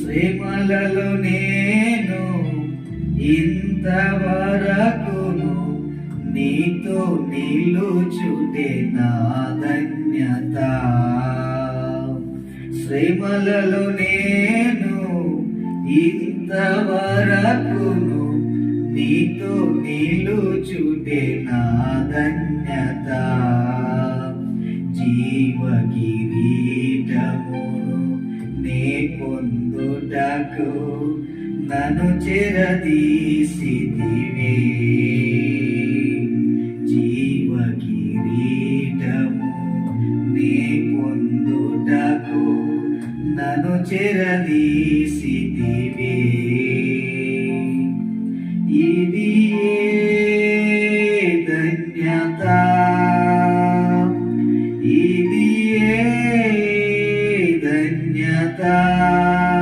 శ్రమలలో నేను ఇంతవరకును నీతో నిలుచుటే నా ధన్యత. శ్రమలలో నేను ఇంతవరకును నీతో నిలుచుటే నా ధన్యత. జీవ కిరీటమును నే పొందుటకు నన్ను చెరదీసితివే. జీవ కిరీటము నే పొందుటకు నన్ను చెరదీసితివే.